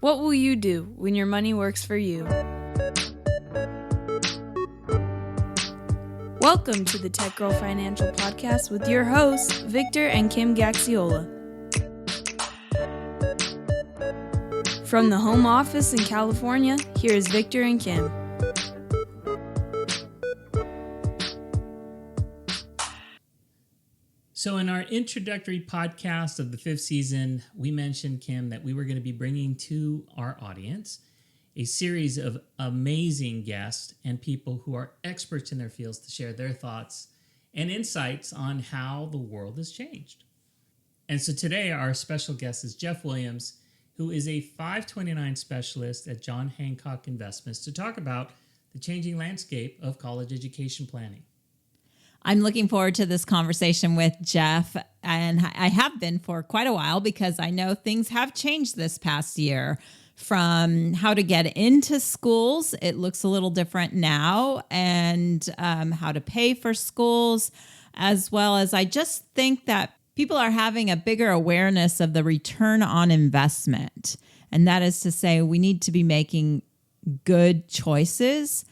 What will you do when your money works for you? Welcome to the Tech Girl Financial Podcast with your hosts, Victor and Kim Gaxiola. From the home office in California, here is Victor and Kim. So in our introductory podcast of the 5th season, we mentioned, Kim, that we were going to be bringing to our audience a series of amazing guests and people who are experts in their fields to share their thoughts and insights on how the world has changed. And so today our special guest is Geoff Williams, who is a 529 specialist at John Hancock Investments, to talk about the changing landscape of college education planning. I'm looking forward to this conversation with Geoff, and I have been for quite a while because I know things have changed this past year from how to get into schools. It looks a little different now, and how to pay for schools, as well as I just think that people are having a bigger awareness of the return on investment. And that is to say, we need to be making good choices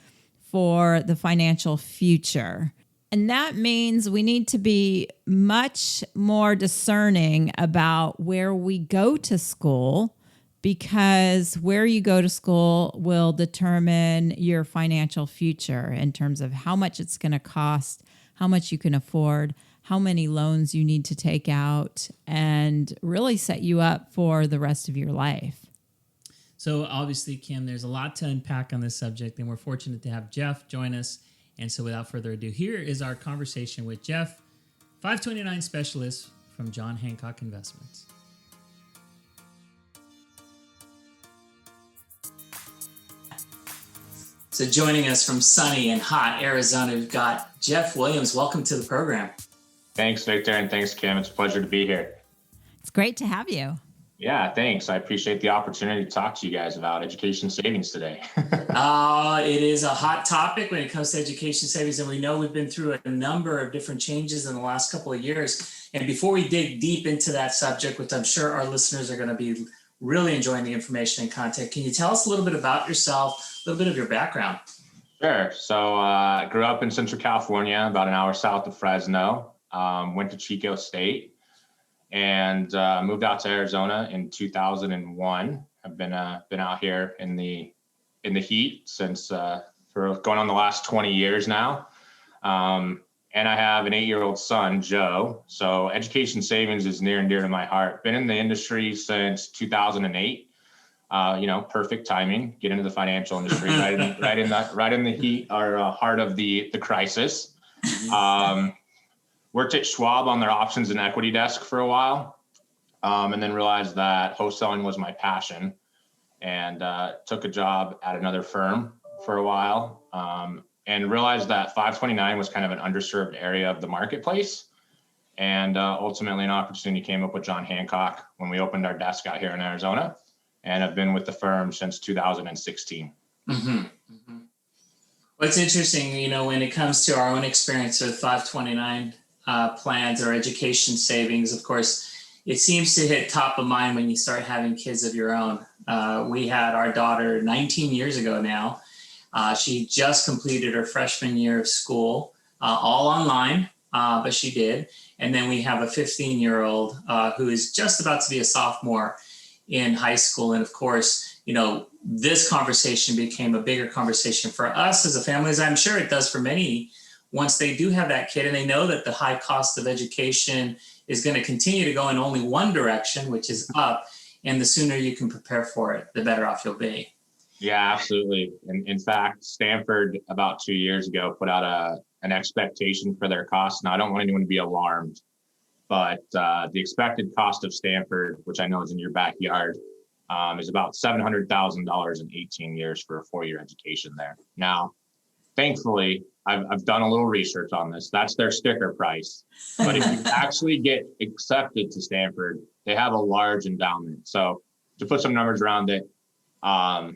for the financial future. And that means we need to be much more discerning about where we go to school, because where you go to school will determine your financial future in terms of how much it's going to cost, how much you can afford, how many loans you need to take out, and really set you up for the rest of your life. So obviously, Kim, there's a lot to unpack on this subject, and we're fortunate to have Geoff join us. And so without further ado, here is our conversation with Geoff, 529 specialist from John Hancock Investments. So joining us from sunny and hot Arizona, we've got Geoff Williams. Welcome to the program. Thanks, Victor, and thanks, Kim. It's a pleasure to be here. It's great to have you. Yeah, thanks. I appreciate the opportunity to talk to you guys about education savings today. It is a hot topic when it comes to education savings, and we know we've been through a number of different changes in the last couple of years. And before we dig deep into that subject, which I'm sure our listeners are going to be really enjoying the information and content, can you tell us a little bit about yourself, a little bit of your background? Sure. So I grew up in Central California, about an hour south of Fresno, went to Chico State, and moved out to Arizona in 2001. I've been out here in the heat since for going on the last 20 years now. And I have an 8-year-old son, Joe. So education savings is near and dear to my heart. Been in the industry since 2008. Perfect timing. Get into the financial industry right in the heat or heart of the crisis. Worked at Schwab on their options and equity desk for a while, and then realized that wholesaling was my passion, and took a job at another firm for a while, and realized that 529 was kind of an underserved area of the marketplace. And ultimately an opportunity came up with John Hancock when we opened our desk out here in Arizona, and I've been with the firm since 2016. Mm-hmm. Mm-hmm. Well, it's interesting, when it comes to our own experience with 529 plans or education savings, of course, it seems to hit top of mind when you start having kids of your own. We had our daughter 19 years ago now. She just completed her freshman year of school, all online, but she did. And then we have a 15-year-old who is just about to be a sophomore in high school. And of course, this conversation became a bigger conversation for us as a family, as I'm sure it does for many, once they do have that kid and they know that the high cost of education is going to continue to go in only one direction, which is up. And the sooner you can prepare for it, the better off you'll be. Yeah, absolutely. And in fact, Stanford about 2 years ago put out an expectation for their costs. Now, I don't want anyone to be alarmed, but the expected cost of Stanford, which I know is in your backyard, is about $700,000 in 18 years for a 4-year education there. Now, thankfully, I've done a little research on this. That's their sticker price. But if you actually get accepted to Stanford, they have a large endowment. So to put some numbers around it, the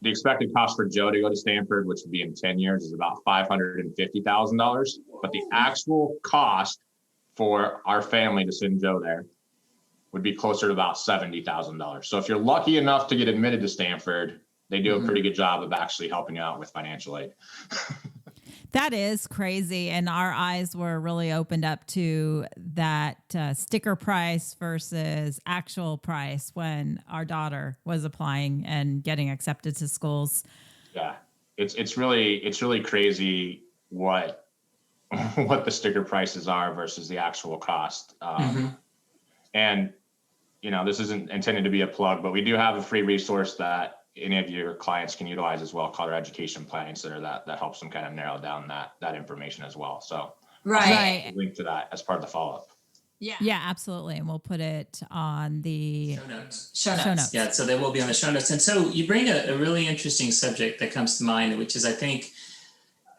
expected cost for Joe to go to Stanford, which would be in 10 years, is about $550,000. But the actual cost for our family to send Joe there would be closer to about $70,000. So if you're lucky enough to get admitted to Stanford, they do a pretty good job of actually helping you out with financial aid. That is crazy. And our eyes were really opened up to that sticker price versus actual price when our daughter was applying and getting accepted to schools. Yeah, it's really crazy what the sticker prices are versus the actual cost. And, this isn't intended to be a plug, but we do have a free resource that any of your clients can utilize as well, called our Education Planning Center, that helps them kind of narrow down that information as well. So right. I'll link to that as part of the follow-up. Yeah, absolutely. And we'll put it on the show notes. Yeah, so they will be on the show notes. And so you bring a really interesting subject that comes to mind, which is, I think,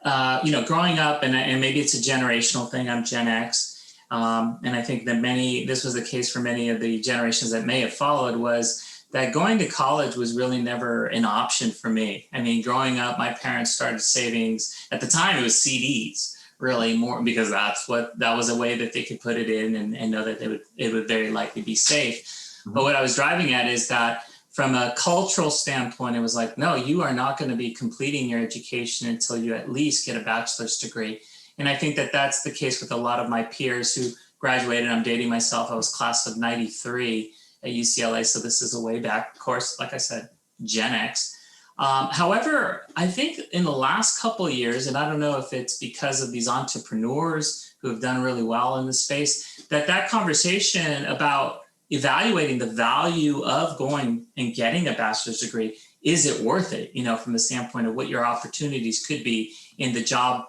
growing up, and maybe it's a generational thing. I'm Gen X. And I think that this was the case for many of the generations that may have followed, was that going to college was really never an option for me. I mean, growing up, my parents started savings. At the time, it was CDs, really more, because that was a way that they could put it in and know that it would very likely be safe. But what I was driving at is that from a cultural standpoint, it was like, no, you are not going to be completing your education until you at least get a bachelor's degree. And I think that that's the case with a lot of my peers who graduated. I'm dating myself. I was class of 93 at UCLA. So this is a way back, of course, like I said, Gen X. However, I think in the last couple of years, and I don't know if it's because of these entrepreneurs who have done really well in the space, that conversation about evaluating the value of going and getting a bachelor's degree, is it worth it, from the standpoint of what your opportunities could be in the job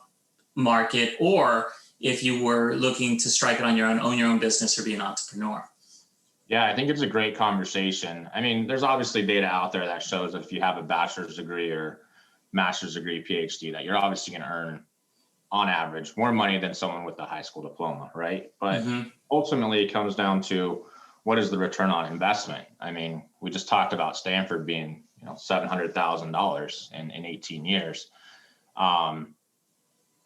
market, or if you were looking to strike it on your own your own business or be an entrepreneur. Yeah, I think it's a great conversation. I mean, there's obviously data out there that shows that if you have a bachelor's degree or master's degree, PhD, that you're obviously going to earn, on average, more money than someone with a high school diploma, right? But ultimately, it comes down to, what is the return on investment? I mean, we just talked about Stanford being, $700,000 in 18 years.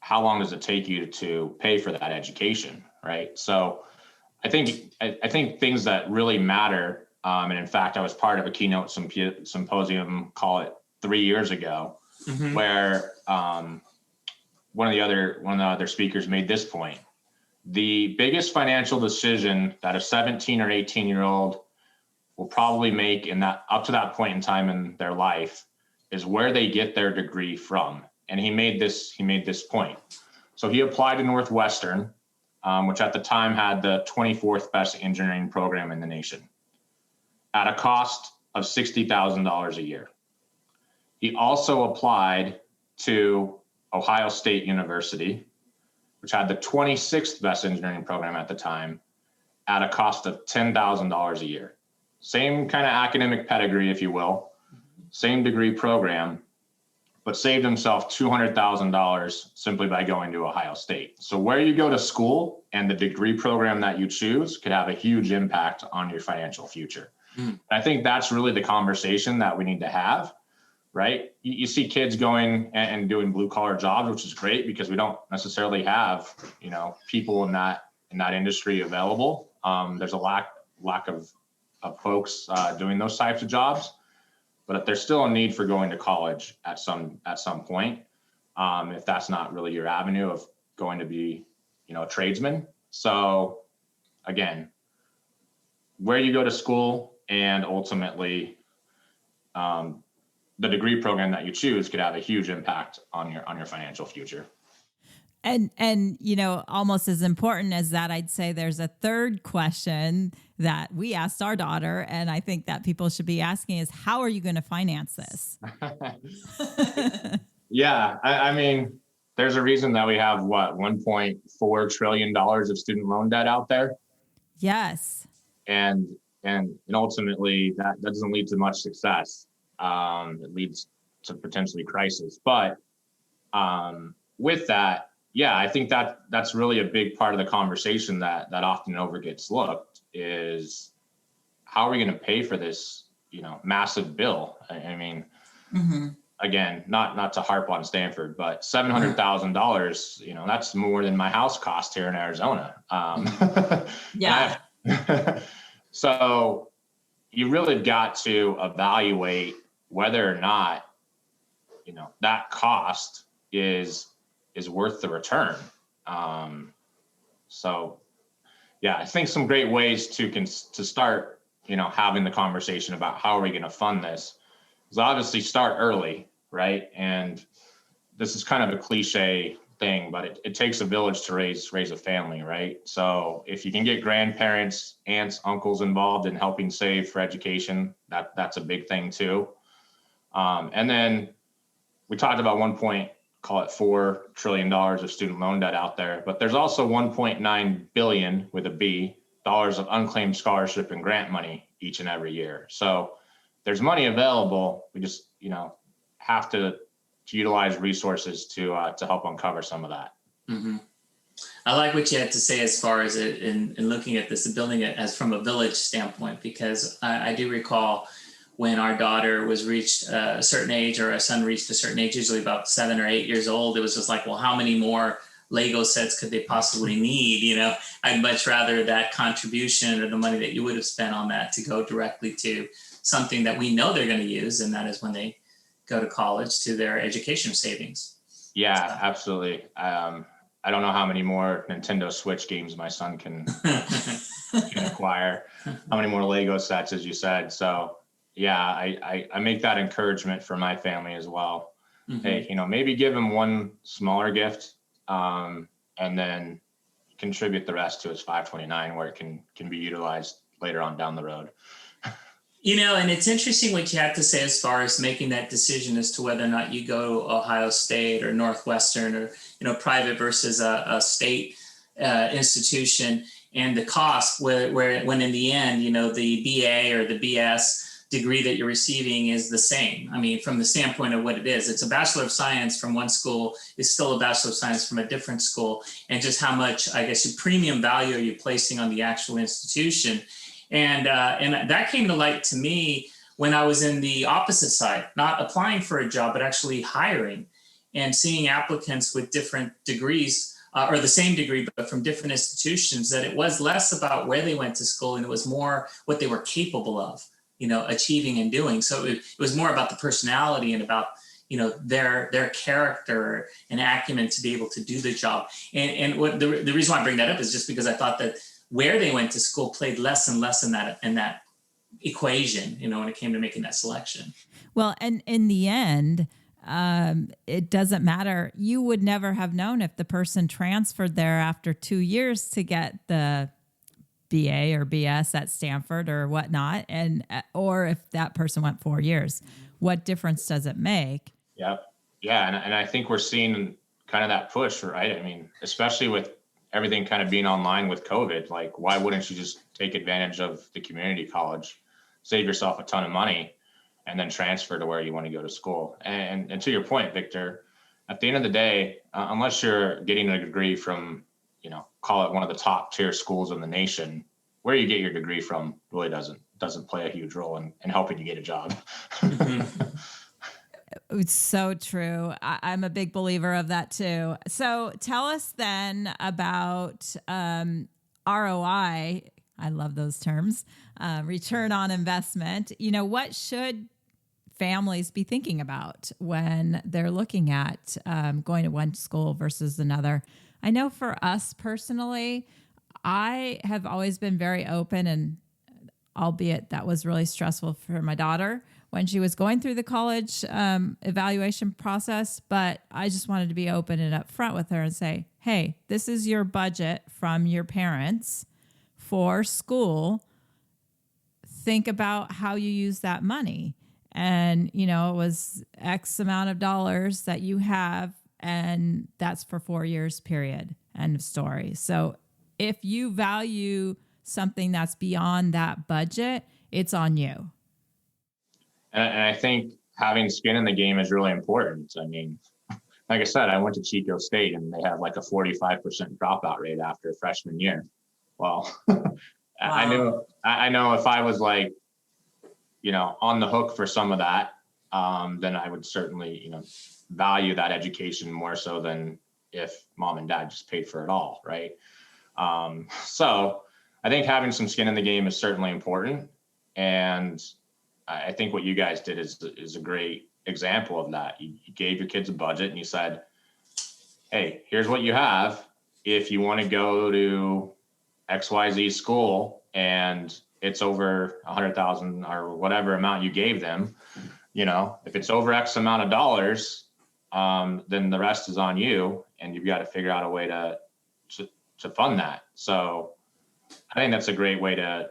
How long does it take you to pay for that education, right? So I think things that really matter, and in fact, I was part of a keynote symposium, call it 3 years ago, where one of the other speakers made this point: the biggest financial decision that a 17 or 18-year-old will probably make up to that point in time in their life is where they get their degree from. And he made this point. So he applied to Northwestern, which at the time had the 24th best engineering program in the nation, at a cost of $60,000 a year. He also applied to Ohio State University, which had the 26th best engineering program at the time, at a cost of $10,000 a year. Same kind of academic pedigree, if you will, same degree program, but saved himself $200,000 simply by going to Ohio State. So where you go to school and the degree program that you choose could have a huge impact on your financial future. I think that's really the conversation that we need to have, right? You see kids going and doing blue collar jobs, which is great because we don't necessarily have, people in that industry available. There's a lack of folks doing those types of jobs. But there's still a need for going to college at some point, if that's not really your avenue of going to be, a tradesman. So again, where you go to school and ultimately the degree program that you choose could have a huge impact on your financial future. And almost as important as that, I'd say there's a third question that we asked our daughter, and I think that people should be asking is, how are you going to finance this? Yeah, I mean, there's a reason that we have $1.4 trillion of student loan debt out there. Yes. And ultimately that doesn't lead to much success. It leads to potentially crisis. But with that, yeah, I think that's really a big part of the conversation that often gets looked is, how are we going to pay for this, massive bill? I mean, again, not to harp on Stanford, but $700,000, that's more than my house cost here in Arizona. Yeah. So you really got to evaluate whether or not, that cost is worth the return. So yeah, I think some great ways to start, having the conversation about how are we going to fund this is obviously start early, right? And this is kind of a cliche thing, but it takes a village to raise a family, right? So if you can get grandparents, aunts, uncles involved in helping save for education, that's a big thing too. And then we talked about call it $4 trillion of student loan debt out there, but there's also 1.9 billion with a B dollars of unclaimed scholarship and grant money each and every year. So there's money available. We just, have to utilize resources to help uncover some of that. Mm-hmm. I like what you had to say as far as in looking at this, building it as from a village standpoint, because I do recall when our daughter was reached a certain age, or our son reached a certain age, usually about 7 or 8 years old, it was just like, well, how many more Lego sets could they possibly need? I'd much rather that contribution or the money that you would have spent on that to go directly to something that we know they're going to use, and that is when they go to college, to their education savings. Yeah, so. Absolutely. I don't know how many more Nintendo Switch games my son can acquire, how many more Lego sets, as you said. So yeah, I make that encouragement for my family as well. Mm-hmm. Hey, maybe give him one smaller gift, and then contribute the rest to his 529 where it can be utilized later on down the road. And it's interesting what you have to say as far as making that decision as to whether or not you go to Ohio State or Northwestern or, private versus a state institution, and the cost where when in the end, the BA or the BS degree that you're receiving is the same. I mean, from the standpoint of what it is, it's a Bachelor of Science from one school is still a Bachelor of Science from a different school, and just how much, I guess, premium value are you placing on the actual institution. And that came to light to me when I was in the opposite side, not applying for a job, but actually hiring and seeing applicants with different degrees or the same degree, but from different institutions, that it was less about where they went to school and it was more what they were capable of, achieving and doing. So it was more about the personality and about, their character and acumen to be able to do the job. And what the reason why I bring that up is just because I thought that where they went to school played less and less in that equation, when it came to making that selection. Well, and in the end, it doesn't matter. You would never have known if the person transferred there after 2 years to get the BA or BS at Stanford or whatnot, or if that person went 4 years. What difference does it make? Yep. Yeah. And I think we're seeing kind of that push, right? I mean, especially with everything kind of being online with COVID, like, why wouldn't you just take advantage of the community college, save yourself a ton of money, and then transfer to where you want to go to school? And to your point, Victor, at the end of the day, unless you're getting a degree from, call it one of the top tier schools in the nation, where you get your degree from really doesn't play a huge role in helping you get a job. It's so true. I'm a big believer of that too. So tell us then about ROI. I love those terms. Return on investment. What should families be thinking about when they're looking at going to one school versus another? I know for us personally, I have always been very open, and albeit that was really stressful for my daughter when she was going through the college evaluation process. But I just wanted to be open and upfront with her and say, hey, this is your budget from your parents for school. Think about how you use that money. And, it was X amount of dollars that you have, and that's for 4 years, period. End of story. So if you value something that's beyond that budget, it's on you. And I think having skin in the game is really important. I mean, like I said, I went to Chico State and they have like a 45% dropout rate after freshman year. Well, wow. I know if I was like, on the hook for some of that, then I would certainly, value that education more so than if mom and dad just paid for it all. Right. So I think having some skin in the game is certainly important. And I think what you guys did is a great example of that. You gave your kids a budget and you said, hey, here's what you have. If you want to go to XYZ school and it's over 100,000 or whatever amount you gave them, if it's over X amount of dollars, then the rest is on you, and you've got to figure out a way to fund that. So I think that's a great way to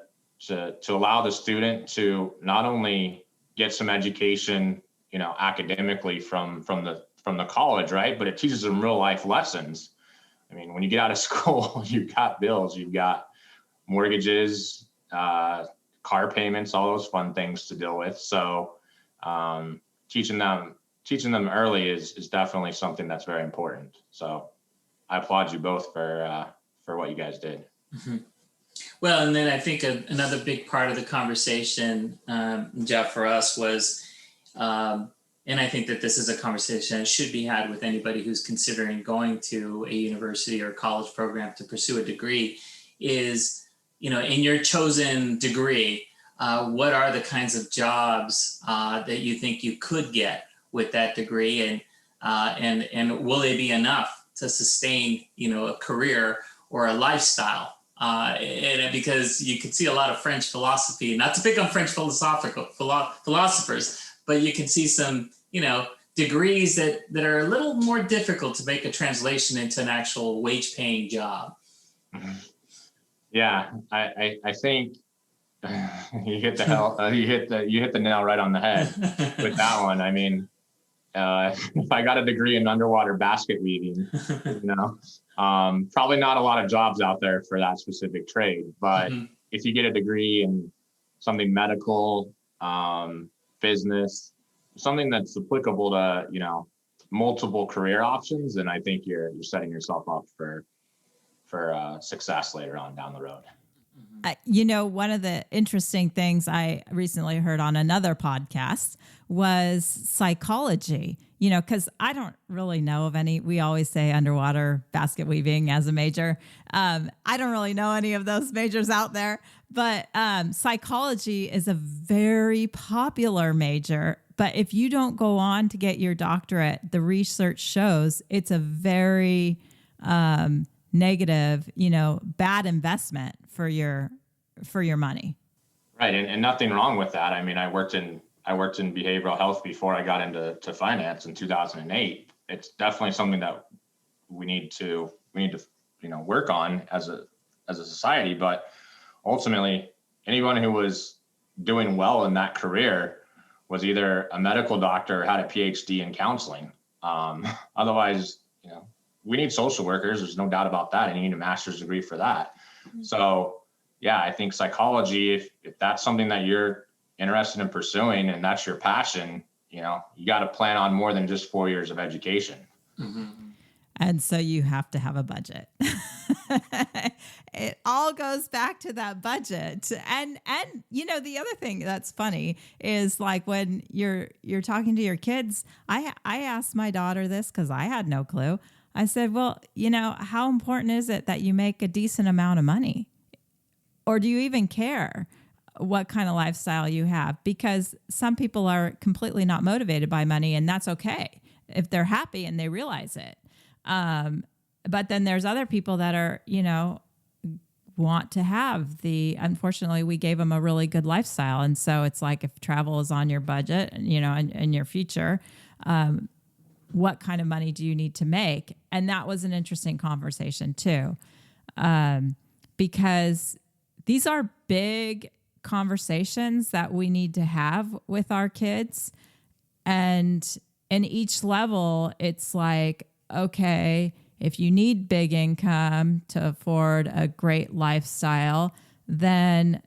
allow the student to not only get some education, academically from the college, right? But it teaches them real life lessons. I mean, when you get out of school, you've got bills, you've got mortgages, car payments, all those fun things to deal with. So teaching them early is definitely something that's very important. So I applaud you both for what you guys did. Mm-hmm. Well, and then I think another big part of the conversation, Geoff, for us was, and I think that this is a conversation that should be had with anybody who's considering going to a university or college program to pursue a degree, is, in your chosen degree, what are the kinds of jobs that you think you could get with that degree, and will they be enough to sustain, a career or a lifestyle? And because you can see a lot of French philosophy, not to pick on French philosophers, but you can see some, degrees that are a little more difficult to make a translation into an actual wage-paying job. Yeah, I think you hit the nail right on the head with that one. I mean, if I got a degree in underwater basket weaving, probably not a lot of jobs out there for that specific trade. But if you get a degree in something medical, business, something that's applicable to, multiple career options, then I think you're setting yourself up for success later on down the road. One of the interesting things I recently heard on another podcast was psychology, because I don't really know of any. We always say underwater basket weaving as a major. I don't really know any of those majors out there, but psychology is a very popular major. But if you don't go on to get your doctorate, the research shows it's a very negative, bad investment for your money. Right. And nothing wrong with that. I mean, I worked in behavioral health before I got into finance in 2008. It's definitely something that we need to work on as a society. But ultimately, anyone who was doing well in that career was either a medical doctor or had a PhD in counseling. Otherwise, we need social workers. There's no doubt about that. And you need a master's degree for that. Mm-hmm. So yeah, I think psychology, if that's something that you're interested in pursuing and that's your passion, you got to plan on more than just 4 years of education. Mm-hmm. And so you have to have a budget. It all goes back to that budget. And the other thing that's funny is like when you're talking to your kids, I asked my daughter this because I had no clue. I said, well, how important is it that you make a decent amount of money? Or do you even care what kind of lifestyle you have? Because some people are completely not motivated by money, and that's okay if they're happy and they realize it. But then there's other people that are, want to have unfortunately, we gave them a really good lifestyle. And so it's like, if travel is on your budget, in your future, what kind of money do you need to make? And that was an interesting conversation too. Because these are big conversations that we need to have with our kids. And in each level, it's like, okay, if you need big income to afford a great lifestyle, then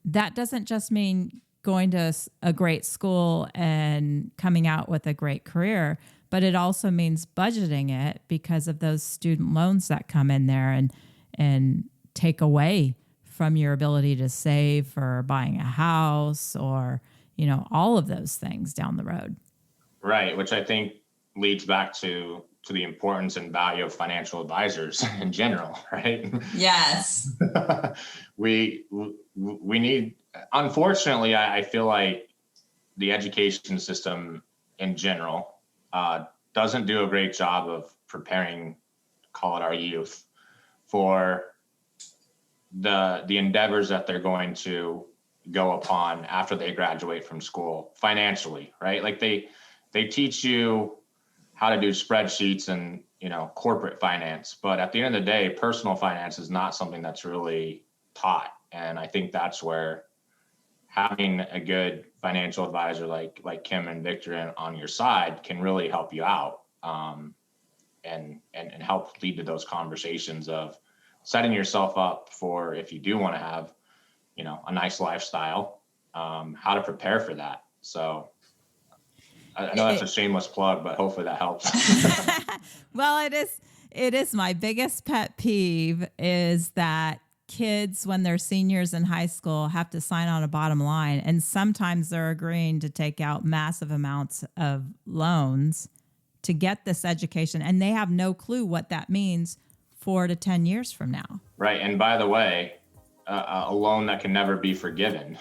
that doesn't just mean going to a great school and coming out with a great career, but it also means budgeting it because of those student loans that come in there and take away from your ability to save for buying a house or, all of those things down the road. Right, which I think leads back to to the importance and value of financial advisors in general, right? Yes. we need, unfortunately, I feel like the education system in general doesn't do a great job of preparing, call it our youth, for the endeavors that they're going to go upon after they graduate from school financially, right? Like they teach you how to do spreadsheets and, corporate finance, but at the end of the day, personal finance is not something that's really taught. And I think that's where having a good financial advisor like Kim and Victor on your side can really help you out, and help lead to those conversations of setting yourself up for, if you do want to have, a nice lifestyle, how to prepare for that. So I know that's a shameless plug, but hopefully that helps. Well, it is my biggest pet peeve is that kids, when they're seniors in high school, have to sign on a bottom line. And sometimes they're agreeing to take out massive amounts of loans to get this education. And they have no clue what that means 4 to 10 years from now. Right. And by the way, a loan that can never be forgiven,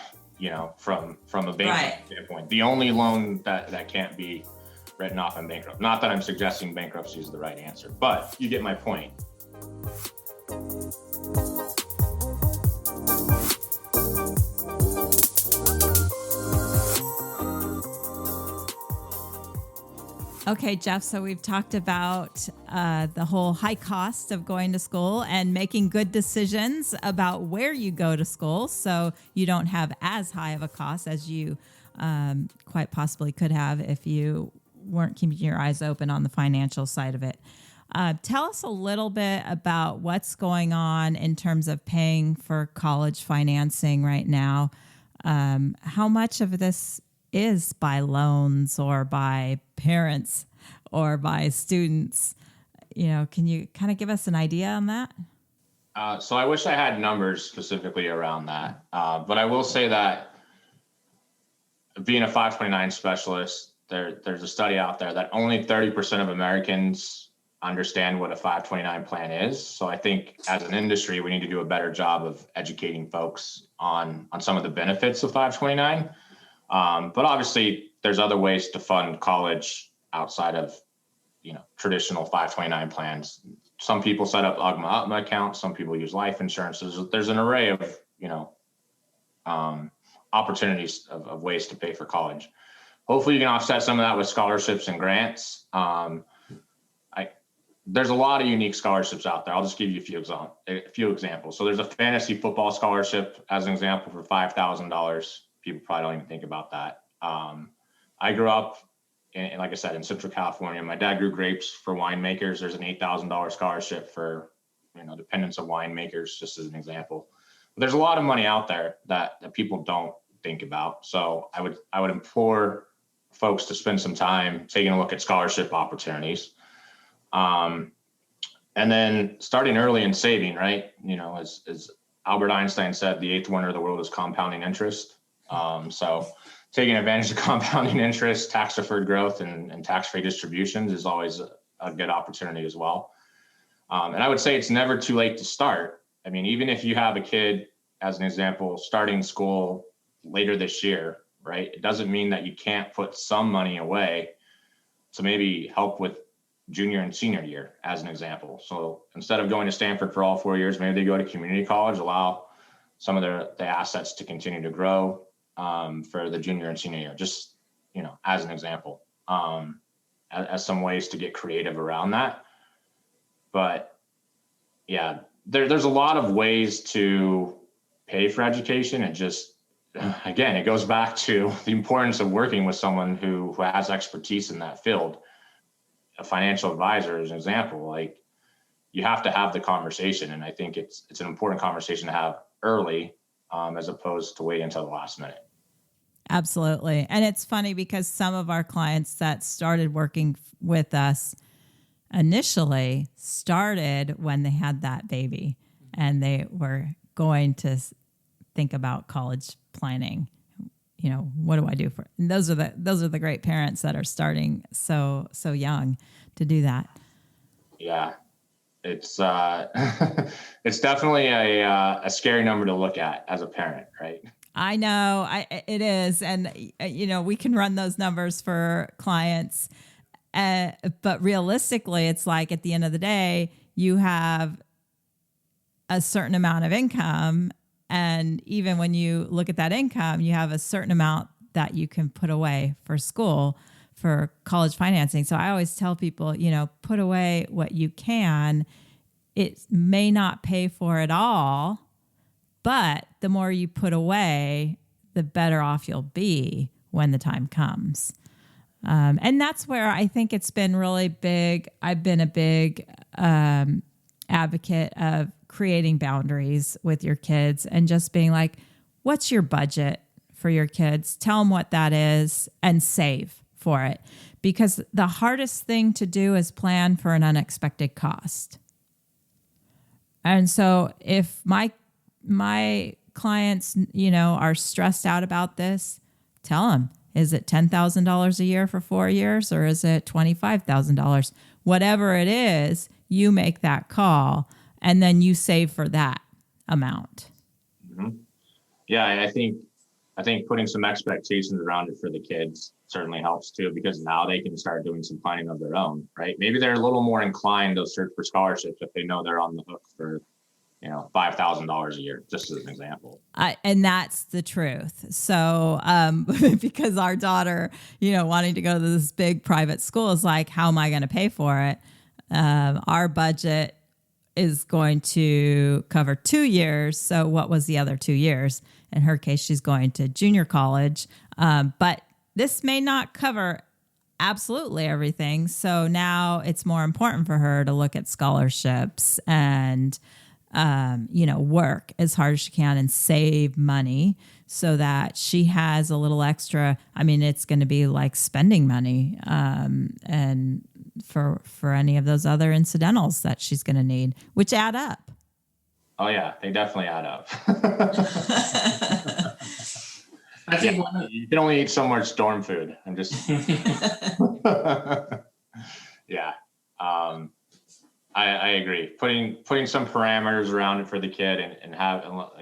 from a bank standpoint. The only loan that can't be written off in bankrupt. Not that I'm suggesting bankruptcy is the right answer, but you get my point. Okay, Geoff, so we've talked about the whole high cost of going to school and making good decisions about where you go to school so you don't have as high of a cost as you quite possibly could have if you weren't keeping your eyes open on the financial side of it. Tell us a little bit about what's going on in terms of paying for college financing right now. How much of this is by loans or by parents or by students? Can you kind of give us an idea on that? So I wish I had numbers specifically around that. But I will say that being a 529 specialist, there's a study out there that only 30% of Americans understand what a 529 plan is. So I think as an industry, we need to do a better job of educating folks on some of the benefits of 529. But obviously there's other ways to fund college outside of, traditional 529 plans. Some people set up UGMA accounts. Some people use life insurance. There's an array of, opportunities of ways to pay for college. Hopefully you can offset some of that with scholarships and grants. There's a lot of unique scholarships out there. I'll just give you a few examples. So there's a fantasy football scholarship as an example for $5,000. People probably don't even think about that. I grew up in, like I said, in Central California. My dad grew grapes for winemakers. There's an $8,000 scholarship for, dependents of winemakers, just as an example. But there's a lot of money out there that people don't think about. So I would implore folks to spend some time taking a look at scholarship opportunities. And then starting early and saving, right? As Albert Einstein said, the eighth wonder of the world is compounding interest. So taking advantage of compounding interest, tax deferred growth, and tax-free distributions is always a good opportunity as well. And I would say it's never too late to start. I mean, even if you have a kid, as an example, starting school later this year, right? It doesn't mean that you can't put some money away to maybe help with junior and senior year, as an example. So instead of going to Stanford for all 4 years, maybe they go to community college, allow some of the assets to continue to grow for the junior and senior year, just, as an example, as some ways to get creative around that. But yeah, there's a lot of ways to pay for education. It just, again, it goes back to the importance of working with someone who has expertise in that field. A financial advisor is an example. Like, you have to have the conversation. And I think it's an important conversation to have early, as opposed to waiting until the last minute. Absolutely. And it's funny because some of our clients that started working with us initially started when they had that baby and they were going to think about college planning. What do I do for? And those are the great parents that are starting so young to do that. Yeah. It's it's definitely a scary number to look at as a parent, right? I know it is. And, we can run those numbers for clients. But realistically, it's like at the end of the day, you have a certain amount of income. And even when you look at that income, you have a certain amount that you can put away for school, for college financing. So I always tell people, put away what you can. It may not pay for it all, but the more you put away, the better off you'll be when the time comes. And that's where I think it's been really big. I've been a big advocate of creating boundaries with your kids and just being like, what's your budget for your kids? Tell them what that is and save for it. Because the hardest thing to do is plan for an unexpected cost. And so if my clients, are stressed out about this, tell them, is it $10,000 a year for 4 years or is it $25,000? Whatever it is, you make that call and then you save for that amount. Mm-hmm. Yeah, I think putting some expectations around it for the kids certainly helps too, because now they can start doing some planning of their own, right? Maybe they're a little more inclined to search for scholarships if they know they're on the hook for, $5,000 a year, just as an example. And that's the truth. So, because our daughter, wanting to go to this big private school is like, how am I going to pay for it? Our budget is going to cover 2 years. So what was the other 2 years? In her case, she's going to junior college. But this may not cover absolutely everything. So now it's more important for her to look at scholarships and, work as hard as she can and save money so that she has a little extra. I mean, it's going to be like spending money, and for any of those other incidentals that she's going to need, which add up. Oh yeah, they definitely add up. I think you can only eat so much storm food. I'm just, yeah. I agree. Putting some parameters around it for the kid and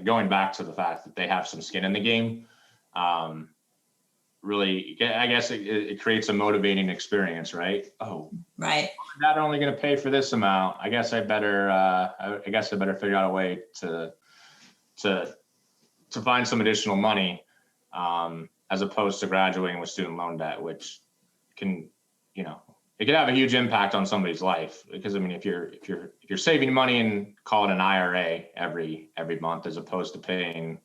going back to the fact that they have some skin in the game, really, I guess it creates a motivating experience, right? Oh, right. I'm not only going to pay for this amount. I guess I better figure out a way to find some additional money, as opposed to graduating with student loan debt, which can, it could have a huge impact on somebody's life. Because I mean, if you're saving money and call it an IRA every month, as opposed to paying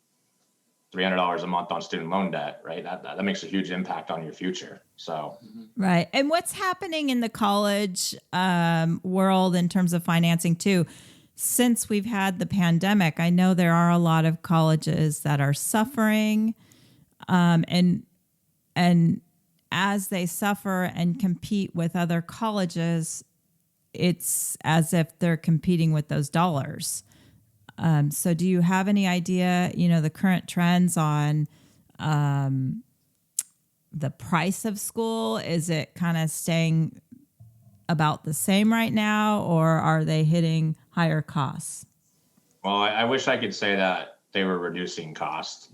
$300 a month on student loan debt, right? That makes a huge impact on your future. So, right. And what's happening in the college world in terms of financing too? Since we've had the pandemic, I know there are a lot of colleges that are suffering, and as they suffer and compete with other colleges, it's as if they're competing with those dollars. So do you have any idea, the current trends on the price of school? Is it kind of staying about the same right now, or are they hitting higher costs? Well, I wish I could say that they were reducing costs.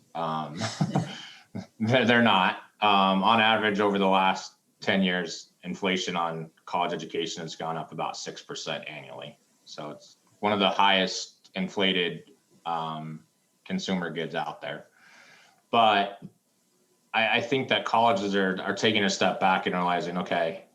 They're not. On average, over the last 10 years, inflation on college education has gone up about 6% annually. So it's one of the highest inflated consumer goods out there. But I think that colleges are taking a step back and realizing, okay,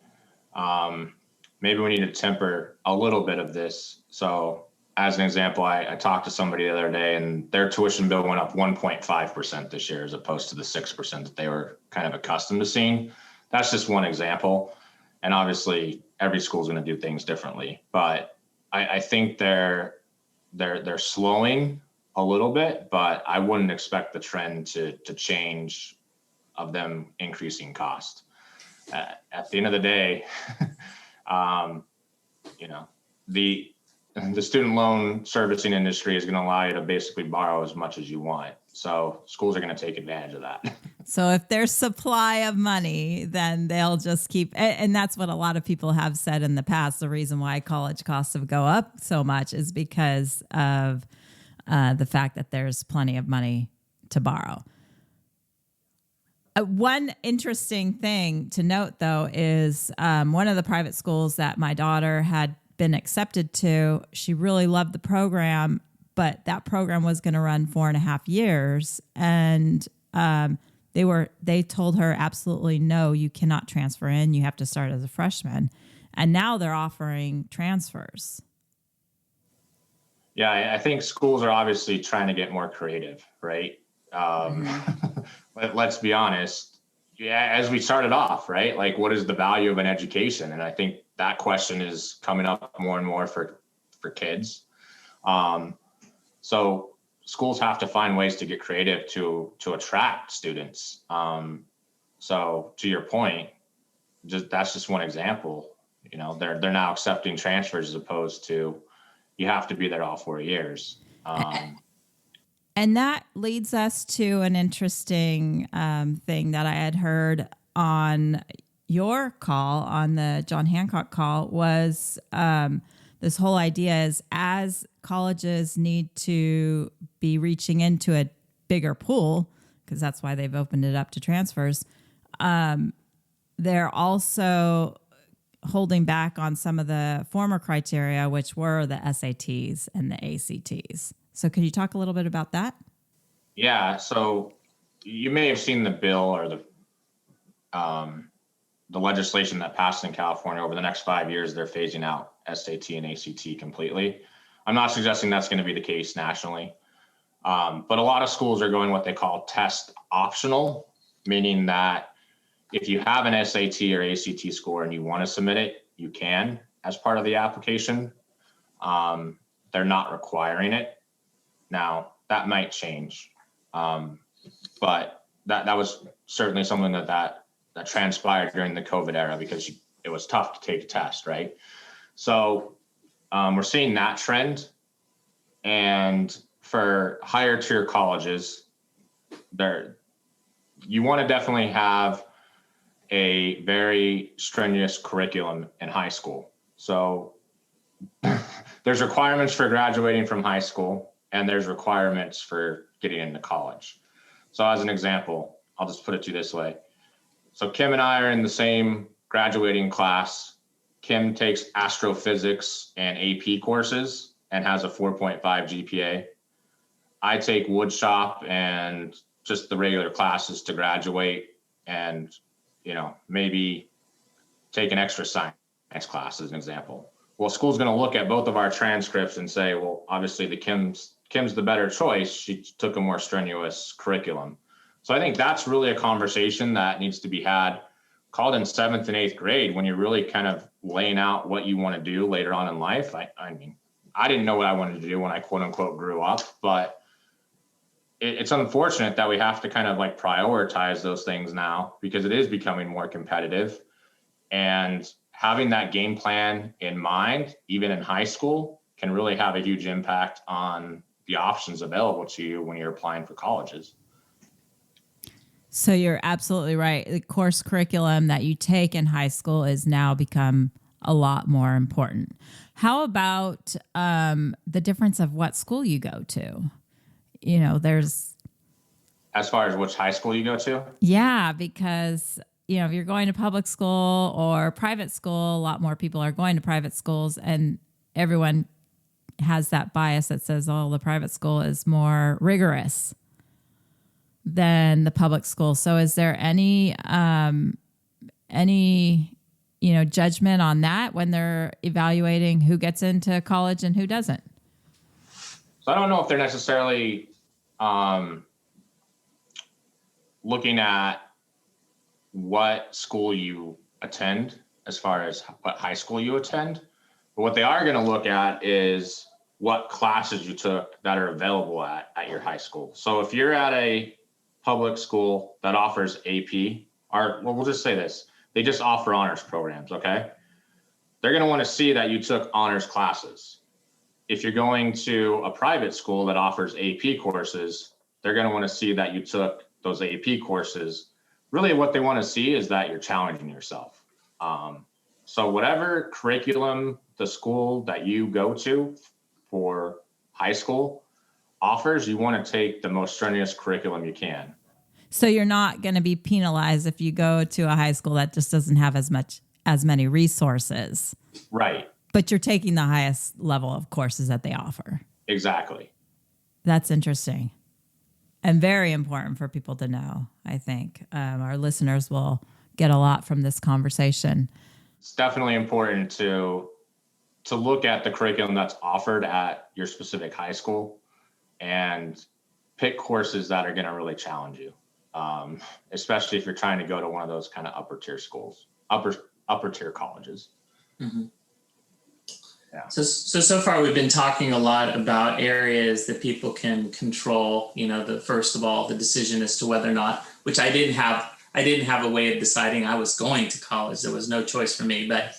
maybe we need to temper a little bit of this. So as an example, I talked to somebody the other day and their tuition bill went up 1.5% this year, as opposed to the 6% that they were kind of accustomed to seeing. That's just one example. And obviously every school is going to do things differently, but I think they're slowing a little bit, but I wouldn't expect the trend to change of them increasing cost. At the end of the day, the student loan servicing industry is going to allow you to basically borrow as much as you want. So schools are going to take advantage of that. So if there's supply of money, then they'll just keep, and that's what a lot of people have said in the past. The reason why college costs have go up so much is because of the fact that there's plenty of money to borrow. One interesting thing to note, though, is one of the private schools that my daughter had been accepted to, she really loved the program, but that program was going to run 4.5 years. And they told her absolutely no, you cannot transfer in. You have to start as a freshman. And now they're offering transfers. Yeah, I think schools are obviously trying to get more creative, right? Let's be honest. Yeah, as we started off, right? Like, what is the value of an education? And I think that question is coming up more and more for kids. So schools have to find ways to get creative to attract students. So to your point, that's just one example. You know, they're now accepting transfers as opposed to you have to be there all 4 years. And that leads us to an interesting thing that I had heard on your call, on the John Hancock call, was this whole idea is as colleges need to be reaching into a bigger pool, because that's why they've opened it up to transfers, they're also holding back on some of the former criteria, which were the SATs and the ACTs. So could you talk a little bit about that? Yeah. So you may have seen the bill or the legislation that passed in California. Over the next 5 years, they're phasing out SAT and ACT completely. I'm not suggesting that's going to be the case nationally. But a lot of schools are going what they call test optional, meaning that if you have an SAT or ACT score and you want to submit it, you can as part of the application. They're not requiring it. Now, that might change, but that was certainly something that transpired during the COVID era because it was tough to take a test, right? So we're seeing that trend. And for higher tier colleges, you want to definitely have a very strenuous curriculum in high school. So there's requirements for graduating from high school, and there's requirements for getting into college. So as an example, I'll just put it to you this way. So Kim and I are in the same graduating class. Kim takes astrophysics and AP courses and has a 4.5 GPA. I take woodshop and just the regular classes to graduate and, maybe take an extra science class as an example. Well, school's going to look at both of our transcripts and say, well, obviously Kim's the better choice. She took a more strenuous curriculum. So I think that's really a conversation that needs to be had, called in 7th and 8th grade, when you're really kind of laying out what you want to do later on in life. I mean, I didn't know what I wanted to do when I quote unquote grew up, but it's unfortunate that we have to kind of like prioritize those things now because it is becoming more competitive. And having that game plan in mind, even in high school, can really have a huge impact on the options available to you when you're applying for colleges. So you're absolutely right. The course curriculum that you take in high school is now become a lot more important. How about the difference of what school you go to? There's... As far as which high school you go to? Yeah, because, if you're going to public school or private school, a lot more people are going to private schools, and everyone has that bias that says, oh, the private school is more rigorous than the public school. So is there any judgment on that when they're evaluating who gets into college and who doesn't? So I don't know if they're necessarily looking at what school you attend as far as what high school you attend. But what they are going to look at is what classes you took that are available at your high school. So if you're at a public school that offers AP, we'll just say this, they just offer honors programs, okay? They're going to want to see that you took honors classes. If you're going to a private school that offers AP courses, they're going to want to see that you took those AP courses, really what they want to see is that you're challenging yourself. So whatever curriculum the school that you go to for high school offers, you want to take the most strenuous curriculum you can. So you're not going to be penalized if you go to a high school that just doesn't have as many resources. Right. But you're taking the highest level of courses that they offer. Exactly. That's interesting and very important for people to know. I think our listeners will get a lot from this conversation. It's definitely important to look at the curriculum that's offered at your specific high school and pick courses that are going to really challenge you, especially if you're trying to go to one of those kind of upper tier schools, upper tier colleges. Mm-hmm. Yeah. So far we've been talking a lot about areas that people can control. First of all, the decision as to whether or not, which I didn't have a way of deciding I was going to college. There was no choice for me, but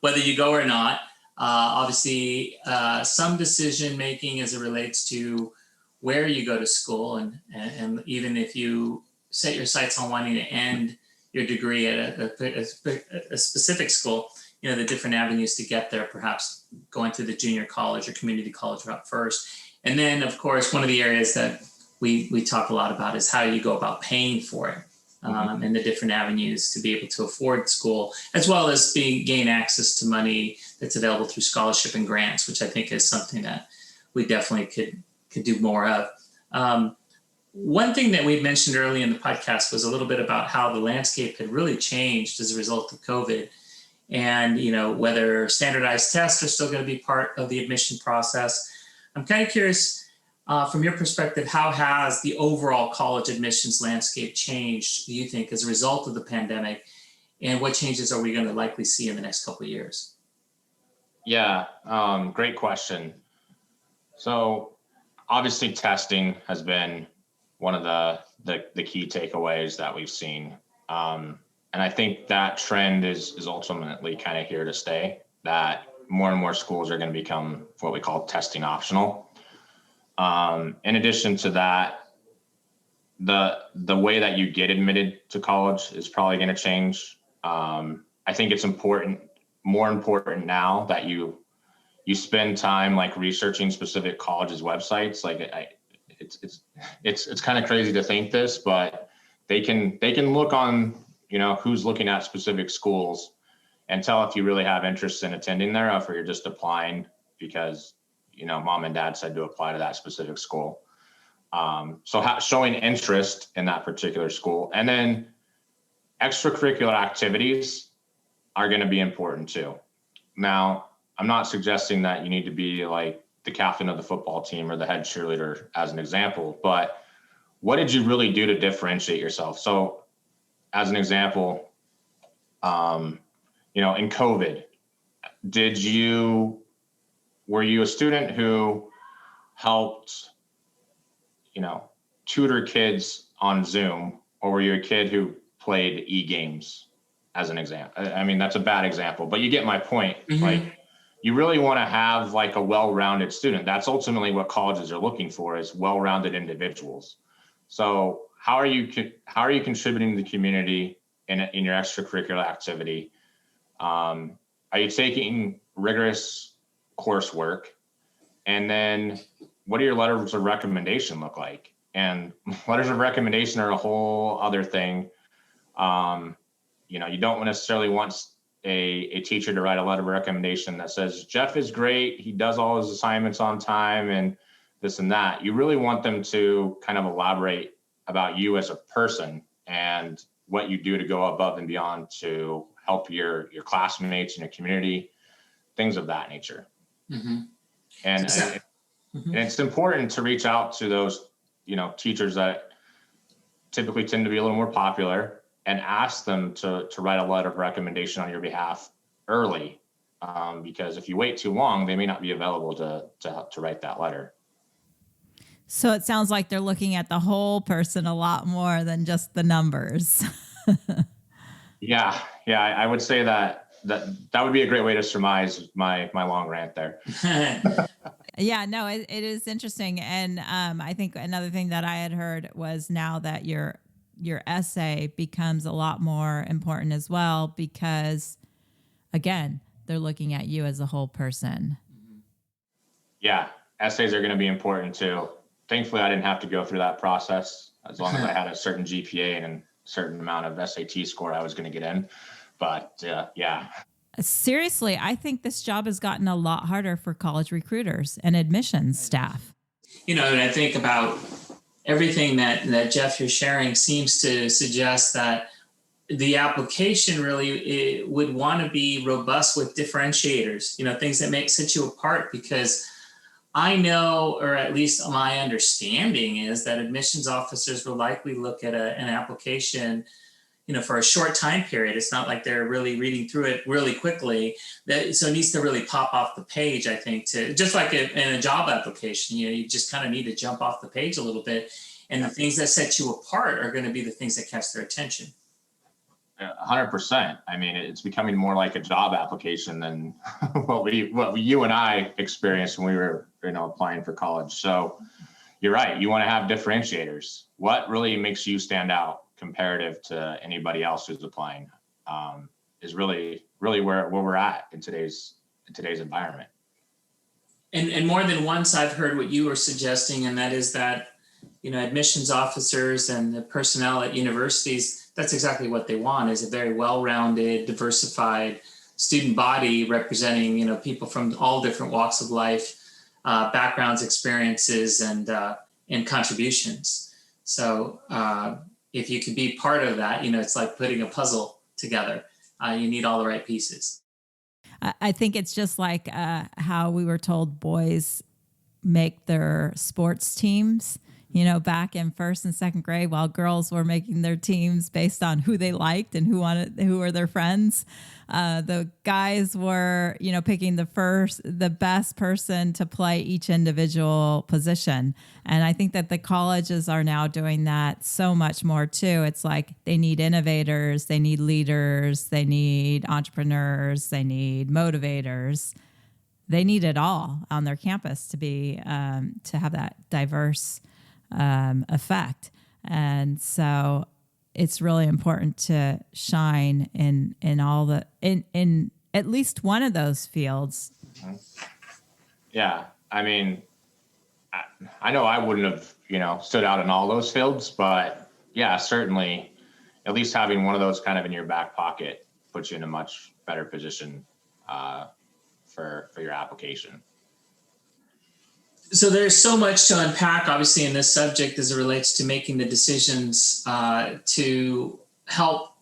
whether you go or not, obviously some decision making as it relates to where you go to school, and even if you set your sights on wanting to end your degree at a specific school, the different avenues to get there, perhaps going through the junior college or community college route first. And then, of course, one of the areas that we talk a lot about is how you go about paying for it, and the different avenues to be able to afford school, as well as gain access to money that's available through scholarship and grants, which I think is something that we definitely could do more of. One thing that we mentioned early in the podcast was a little bit about how the landscape had really changed as a result of COVID. And, whether standardized tests are still going to be part of the admission process. I'm kind of curious, from your perspective, how has the overall college admissions landscape changed, do you think, as a result of the pandemic? And what changes are we going to likely see in the next couple of years? Yeah, great question. So obviously testing has been one of the key takeaways that we've seen. And I think that trend is ultimately kind of here to stay, that more and more schools are going to become what we call testing optional. In addition to that, the way that you get admitted to college is probably going to change. I think it's more important now that you spend time like researching specific colleges' websites. Like it's kind of crazy to think this, but they can look on who's looking at specific schools and tell if you really have interest in attending there, or if you're just applying because, mom and dad said to apply to that specific school. So showing interest in that particular school, and then extracurricular activities are going to be important too. Now, I'm not suggesting that you need to be like the captain of the football team or the head cheerleader as an example, but what did you really do to differentiate yourself? So as an example, in COVID, were you a student who helped, tutor kids on Zoom, or were you a kid who played e-games as an example? I mean, that's a bad example, but you get my point. Mm-hmm. Like, you really want to have like a well-rounded student. That's ultimately what colleges are looking for, is well-rounded individuals. So how are you contributing to the community in your extracurricular activity? Are you taking rigorous coursework? And then what do your letters of recommendation look like? And letters of recommendation are a whole other thing. You don't necessarily want a teacher to write a letter of recommendation that says, Geoff is great, he does all his assignments on time and this and that. You really want them to kind of elaborate about you as a person and what you do to go above and beyond to help your classmates and your community, things of that nature. Mm-hmm. And it's important to reach out to those, teachers that typically tend to be a little more popular, and ask them to write a letter of recommendation on your behalf early, because if you wait too long, they may not be available to write that letter. So it sounds like they're looking at the whole person a lot more than just the numbers. Yeah, I would say that would be a great way to surmise my long rant there. Yeah, no, it is interesting. And I think another thing that I had heard was now that your essay becomes a lot more important as well, because again, they're looking at you as a whole person. Yeah, essays are going to be important too. Thankfully, I didn't have to go through that process. As long as I had a certain GPA and a certain amount of SAT score, I was going to get in. But yeah. Seriously, I think this job has gotten a lot harder for college recruiters and admissions staff. And I think about everything that Geoff, you're sharing seems to suggest that the application really would want to be robust with differentiators, things that set you apart, because I know, or at least my understanding is that admissions officers will likely look at an application, for a short time period. It's not like they're really reading through it really quickly. So it needs to really pop off the page, I think, to just like in a job application, you just kind of need to jump off the page a little bit. And the things that set you apart are going to be the things that catch their attention. 100%. I mean, it's becoming more like a job application than what you and I experienced when we were, applying for college. So you're right. You want to have differentiators. What really makes you stand out comparative to anybody else who's applying is really where we're at in today's environment. And more than once I've heard what you were suggesting, and that is that, admissions officers and the personnel at universities, that's exactly what they want, is a very well-rounded, diversified student body representing, people from all different walks of life, backgrounds, experiences, and contributions. So if you could be part of that, it's like putting a puzzle together. You need all the right pieces. I think it's just like how we were told boys make their sports teams, back in first and second grade, while girls were making their teams based on who they liked and who were their friends. The guys were, picking the best person to play each individual position. And I think that the colleges are now doing that so much more too. It's like they need innovators, they need leaders, they need entrepreneurs, they need motivators. They need it all on their campus to be to have that diverse effect. And so it's really important to shine in all in at least one of those fields. Yeah. I mean, I know I wouldn't have, stood out in all those fields, but yeah, certainly at least having one of those kind of in your back pocket puts you in a much better position for your application. So there's so much to unpack, obviously, in this subject as it relates to making the decisions to help,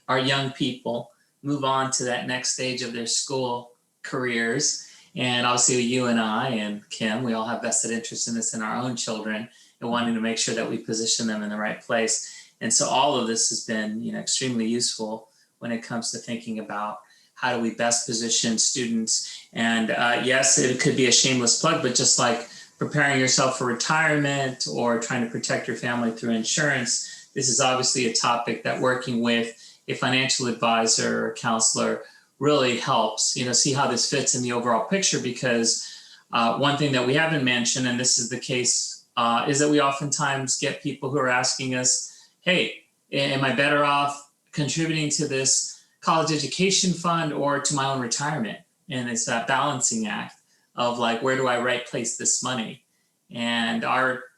our young people move on to that next stage of their school careers. And obviously, you and I and Kim, we all have vested interest in this in our own children and wanting to make sure that we position them in the right place. And so all of this has been, extremely useful when it comes to thinking about how do we best position students? And yes, it could be a shameless plug, but just like preparing yourself for retirement or trying to protect your family through insurance, this is obviously a topic that working with a financial advisor or counselor really helps, see how this fits in the overall picture. Because one thing that we haven't mentioned, and this is the case, is that we oftentimes get people who are asking us, hey, am I better off contributing to this college education fund or to my own retirement? And it's that balancing act of like, where do I right place this money? And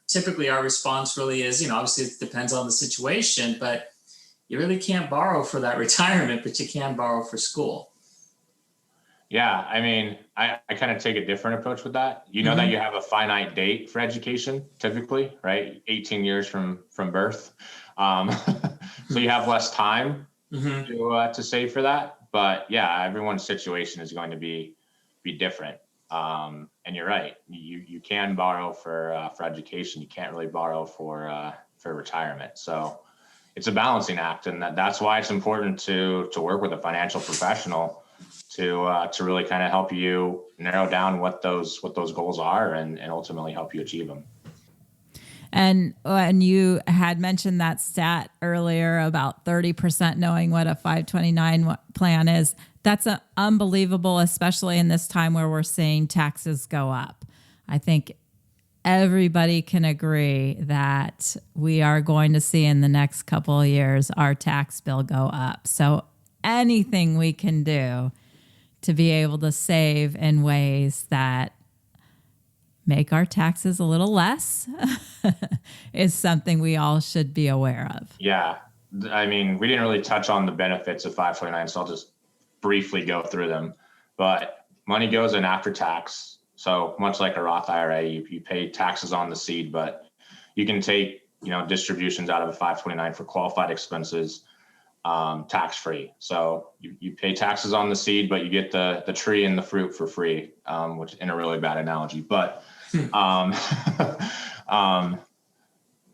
typically our response really is, obviously it depends on the situation, but you really can't borrow for that retirement, but you can borrow for school. Yeah. I mean, I kind of take a different approach with that. That you have a finite date for education, typically, right? 18 years from birth. So you have less time to save for that. But yeah, everyone's situation is going to be different. And you're right. You can borrow for education. You can't really borrow for retirement. So it's a balancing act, and that's why it's important to work with a financial professional to really kind of help you narrow down what those goals are and ultimately help you achieve them. And you had mentioned that stat earlier about 30% knowing what a 529 plan is. That's unbelievable, especially in this time where we're seeing taxes go up. I think everybody can agree that we are going to see in the next couple of years our tax bill go up. So anything we can do to be able to save in ways that make our taxes a little less is something we all should be aware of. Yeah. I mean, we didn't really touch on the benefits of 529, so I'll just briefly go through them. But money goes in after tax. So much like a Roth IRA, you pay taxes on the seed, but you can take, distributions out of a 529 for qualified expenses, tax-free. So you pay taxes on the seed, but you get the tree and the fruit for free, which in a really bad analogy, but,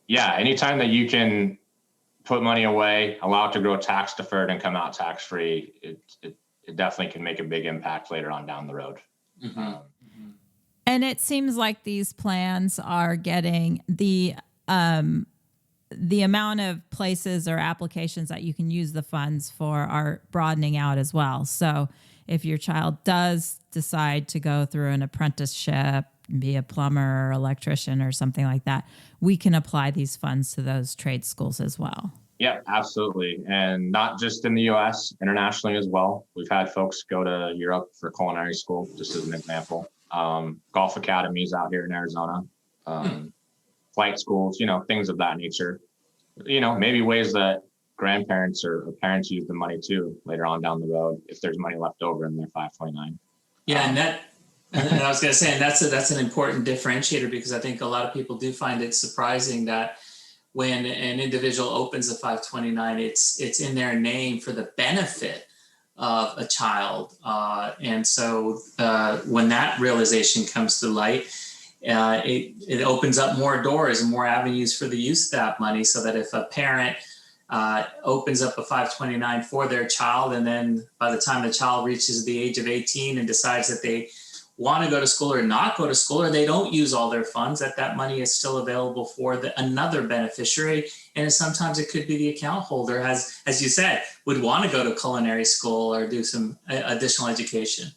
anytime that you can put money away, allow it to grow tax deferred and come out tax-free, it definitely can make a big impact later on down the road. Mm-hmm. And it seems like these plans are getting the amount of places or applications that you can use the funds for are broadening out as well. So if your child does decide to go through an apprenticeship, be a plumber or electrician or something like that, we can apply these funds to those trade schools as well. Yeah, absolutely. And not just in the US, internationally as well. We've had folks go to Europe for culinary school, just as an example. Golf academies out here in Arizona, flight schools, things of that nature. Maybe ways that grandparents or parents use the money too later on down the road if there's money left over in their 529. Yeah, and I was going to say, and that's an important differentiator, because I think a lot of people do find it surprising that when an individual opens a 529, it's in their name for the benefit of a child. And so when that realization comes to light, it opens up more doors and more avenues for the use of that money, so that if a parent opens up a 529 for their child, and then by the time the child reaches the age of 18 and decides that they want to go to school or not go to school, or they don't use all their funds, that money is still available for another beneficiary. And sometimes it could be the account holder, as you said, would want to go to culinary school or do some additional education.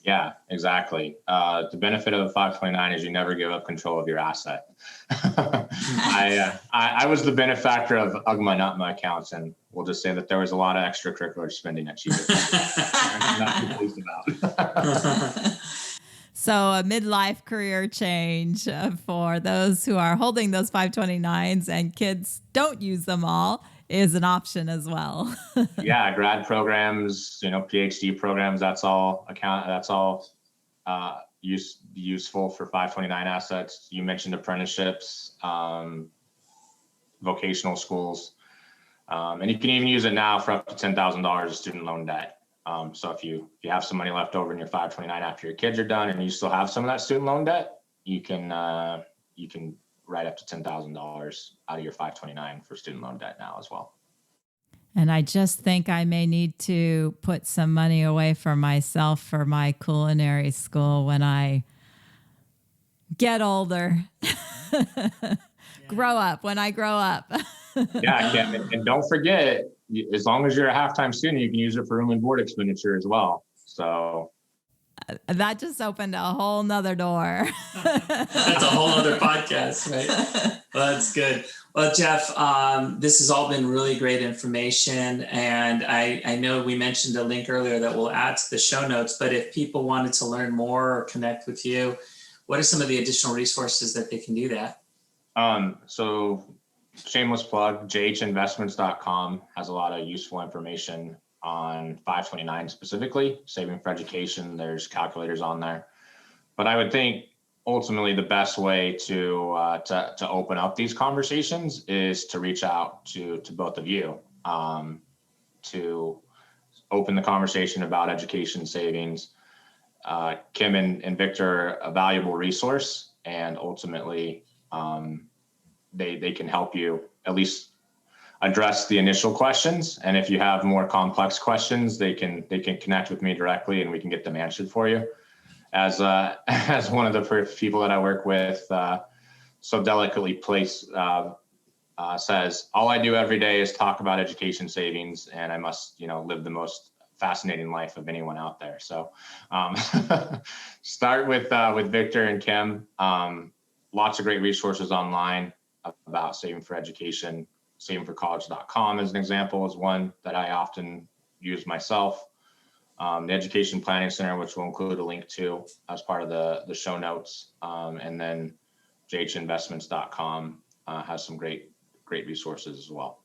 Yeah, exactly. The benefit of a 529 is you never give up control of your asset. I was the benefactor of UGMA Nutma accounts, and we'll just say that there was a lot of extracurricular spending at Cheetah. I'm not too pleased about. So a midlife career change for those who are holding those 529s and kids don't use them all is an option as well. Yeah, grad programs, PhD programs, that's all useful for 529 assets. You mentioned apprenticeships, vocational schools, and you can even use it now for up to $10,000 of student loan debt. So if you have some money left over in your 529 after your kids are done and you still have some of that student loan debt, you can write up to $10,000 out of your 529 for student loan debt now as well. And I just think I may need to put some money away for myself for my culinary school when I get older. When I grow up. Yeah, and don't forget, as long as you're a half-time student, you can use it for room and board expenditure as well. So that just opened a whole nother door. That's a whole other podcast, right? Well, that's good. Well, Geoff, this has all been really great information. And I know we mentioned a link earlier that we'll add to the show notes, but if people wanted to learn more or connect with you, what are some of the additional resources that they can do that? So shameless plug, jhinvestments.com has a lot of useful information on 529 specifically, saving for education. There's calculators on there. But I would think ultimately the best way to open up these conversations is to reach out to both of you, to open the conversation about education savings. Kim and Victor are a valuable resource, and ultimately they can help you at least address the initial questions. And if you have more complex questions, they can connect with me directly and we can get them answered for you. As one of the people that I work with so delicately says, all I do every day is talk about education savings, and I must, live the most fascinating life of anyone out there. So start with Victor and Kim. Lots of great resources online about saving for education. Savingforcollege.com as an example is one that I often use myself. The Education Planning Center, which we'll include a link to as part of the show notes. And then jhinvestments.com has some great resources as well.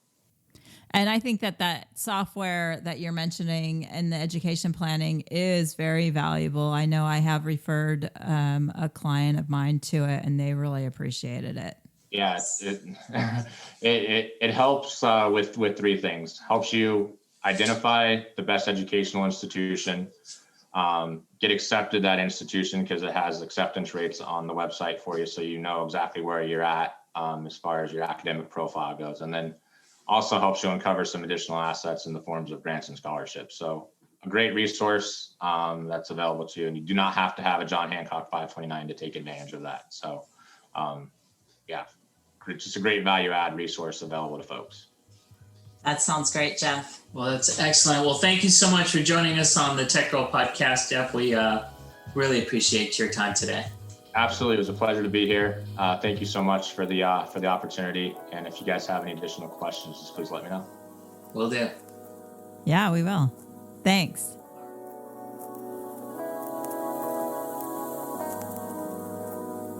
And I think that software that you're mentioning in the education planning is very valuable. I know I have referred a client of mine to it, and they really appreciated it. Yeah, it helps with three things. Helps you identify the best educational institution, get accepted that institution because it has acceptance rates on the website for you, so you know exactly where you're at as far as your academic profile goes, and then also helps you uncover some additional assets in the forms of grants and scholarships. So a great resource that's available to you, and you do not have to have a John Hancock 529 to take advantage of that. So yeah, just a great value add resource available to folks. That sounds great, Geoff. Well, that's excellent. Well, thank you so much for joining us on the Tech Girl podcast, Geoff. We really appreciate your time today. Absolutely. It was a pleasure to be here. Thank you so much for the opportunity. And if you guys have any additional questions, just please let me know. Will do. Yeah, we will. Thanks.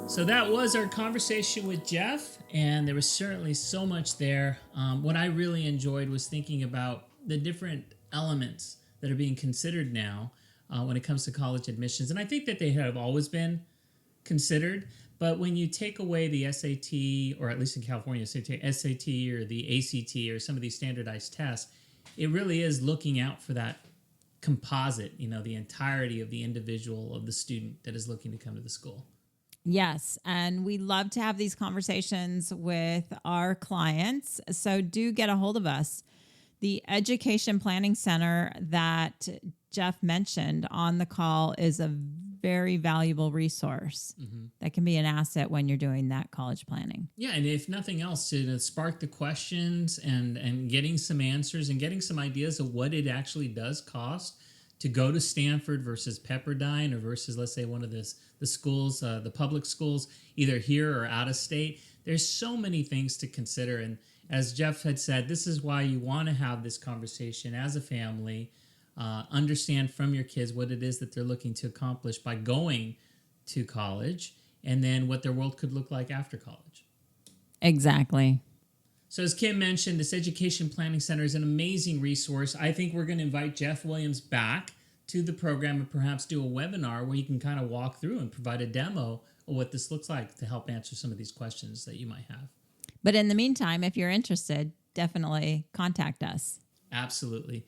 So that was our conversation with Geoff, and there was certainly so much there. What I really enjoyed was thinking about the different elements that are being considered now when it comes to college admissions. And I think that they have always been considered, but when you take away the SAT, or at least in California, SAT or the ACT or some of these standardized tests, it really is looking out for that composite, the entirety of the individual, of the student that is looking to come to the school. Yes, and we love to have these conversations with our clients, so do get a hold of us. The Education Planning Center that Geoff mentioned on the call is a very valuable resource that can be an asset when you're doing that college planning. Yeah, and if nothing else, to spark the questions and getting some answers and getting some ideas of what it actually does cost to go to Stanford versus Pepperdine, or versus, let's say, one of the schools, the public schools, either here or out of state. There's so many things to consider. And as Geoff had said, this is why you want to have this conversation as a family. Understand from your kids what it is that they're looking to accomplish by going to college, and then what their world could look like after college. Exactly. So as Kim mentioned, this Education Planning Center is an amazing resource. I think we're going to invite Geoff Williams back to the program and perhaps do a webinar where you can kind of walk through and provide a demo of what this looks like to help answer some of these questions that you might have. But in the meantime, if you're interested, definitely contact us. Absolutely.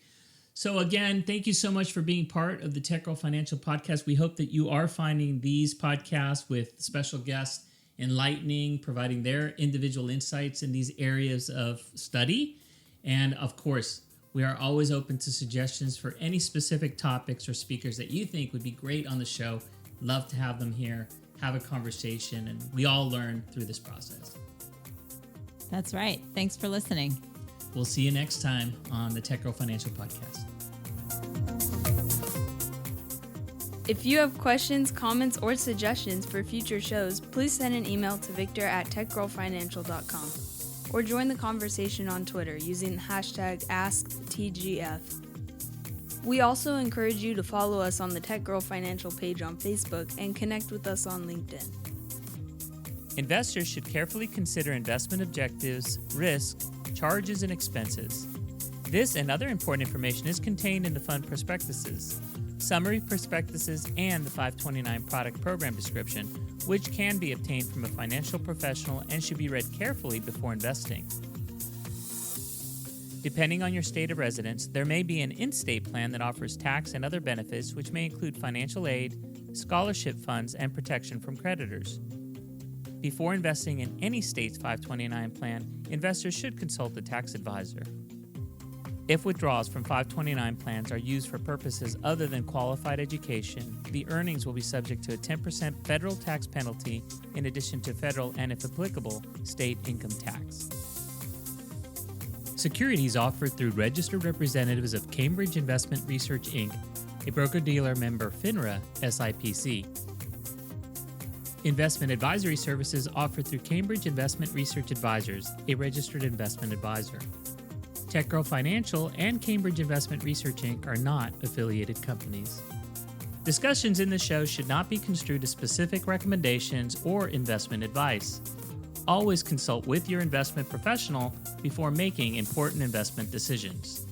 So again, thank you so much for being part of the Tech Girl Financial Podcast. We hope that you are finding these podcasts with special guests enlightening, providing their individual insights in these areas of study. And of course, we are always open to suggestions for any specific topics or speakers that you think would be great on the show. Love to have them here, have a conversation, and we all learn through this process. That's right. Thanks for listening. We'll see you next time on the Tech Girl Financial Podcast. If you have questions, comments, or suggestions for future shows, please send an email to victor@techgirlfinancial.com or join the conversation on Twitter using the hashtag AskTGF. We also encourage you to follow us on the Tech Girl Financial page on Facebook and connect with us on LinkedIn. Investors should carefully consider investment objectives, risk, charges, and expenses. This and other important information is contained in the fund prospectuses, summary prospectuses, and the 529 product program description, which can be obtained from a financial professional and should be read carefully before investing. Depending on your state of residence, there may be an in-state plan that offers tax and other benefits, which may include financial aid, scholarship funds, and protection from creditors. Before investing in any state's 529 plan, investors should consult a tax advisor. If withdrawals from 529 plans are used for purposes other than qualified education, the earnings will be subject to a 10% federal tax penalty in addition to federal and, if applicable, state income tax. Securities offered through registered representatives of Cambridge Investment Research Inc., a broker-dealer member FINRA SIPC. Investment advisory services offered through Cambridge Investment Research Advisors, a registered investment advisor. TechGirl Financial and Cambridge Investment Research Inc. are not affiliated companies. Discussions in the show should not be construed as specific recommendations or investment advice. Always consult with your investment professional before making important investment decisions.